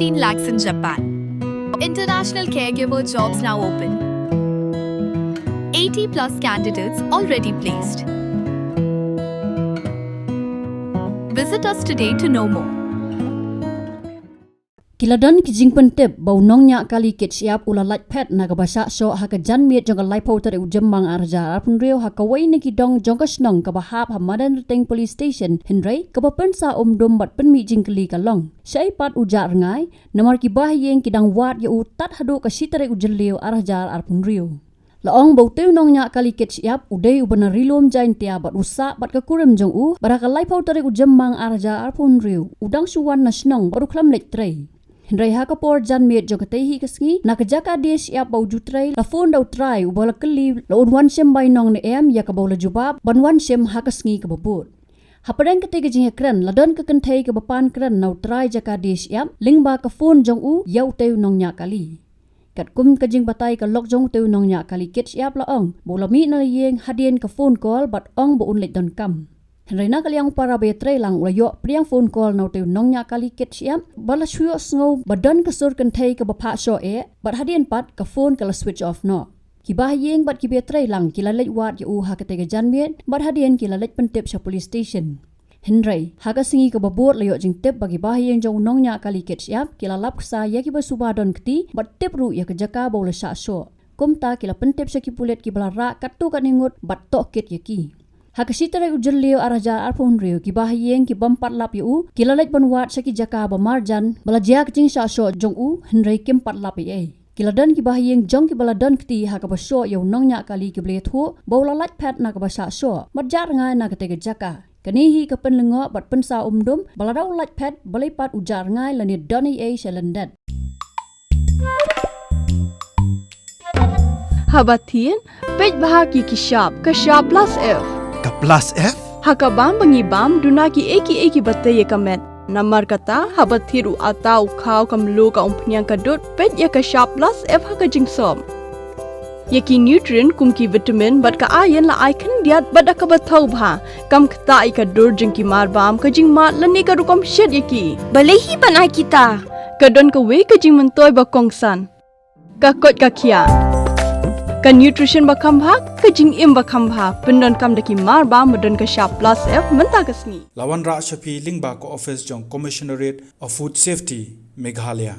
15 lakhs in Japan. International caregiver jobs now open. 80 plus candidates already placed. Visit us today to know more. Kiladan kijing pentep bau Nongñiah kali Shyiap ula Lait Phet naga basa Shoh haka jan miet jongka lai pautar ujemmang arja arpun rio haka wai niki dong jongka snong ka bahap hamadan reteng police station Henry ka pensa dom bat penmi jingkeli kalong Shaei pat ujar Rngai namar ki bahyeng kidang wat ya utat hadu ka sitare ujelio arja arpun rio Laong bau teu Nongñiah kali Shyiap udai ubana rilom jain tia bat usa bat ka kurem jong u baraka lai pautar ujemmang arja arpun rio udang suwan na snong baru klam lek trei Henry hakapor jan miet jokatehi kasngi nakajaka dia Shyiap bau jutrai la phone dau try ubola keli la unwan sem bai nong ne em ya ka bau la jubab banwan sem hakasngi ka babut hapadang ketiga jing kran la don ka kenthei ka bapan kran nau try jaka dia Shyiap lingba ka phone jong u yau teu Nongñiah kali kat kum ka jing batai ka lok jong teu Nongñiah kali Shyiap la ong bola mi na yeng hadien ka phone call bat ong bo un lek don kam Henry na kaliang para betre lang ulayo priang phone call nau teu Nongñiah kali Shyiap bala shuyo sngo badan ka sur kenthei ka bapa Shoh bat hadien pat ka phone kala switch off no ki bahyeng bat ki betre lang kila lek wat yu ha ka tega janmiet bat hadien kila lek pentep sa police station Henry haga singi ka babot layo jing tep bagi bahyeng jong Nongñiah kali Shyiap kila lap sa ya ki basubadon kti bat tep ru ya ka jaka bola Shah Shoh kumta kila pentep sa ki pulet ki bala ra katu ka ningut bat tok kit yaki Hakasitare ujelio araja arpun rio ki bahyeng ki bampat lap yu kila lek banwat saki jaka bamarjan balajia kicing Shah Shoh jong u Henry kim pat lap ye kila dan ki bahyeng jong ki baladan kti hakaba Shoh yu Nongñiah kali ki ble thu bola Lait Phet na ka Shah Shoh marjar Rngai na ka tega jaka kanihi ka penlengo bat pensa dum baladau Lait Phet balipat ujar Rngai lani doni Lyndet Habatin pej bahagi ki Shyiap ka Shah plus F Ka plus F? Hakabam bangibam dunaki eki batay kamet. Namar kata habathiru atau kau kamlu ka umpnyang kadut pet ya ka Shah plus F haka jingsom. Yaki nutrient kumki vitamin bat ka ayan la ai kan diat bat ka bathau bha kam kata ka dur jingki marbam ka jingma lani ka rukom shed yaki. Balehi banai kita. Kadon ka we ka jing mentoy ba kongsan. Ka kot ka kia. Ka nutrition bakam bha ka jing im bakam bha pendon kam daki marba modon ka Shah plus F menta kasni Lawan Ra Shapi Lingba ko office jong Commissionerate of Food Safety Meghalaya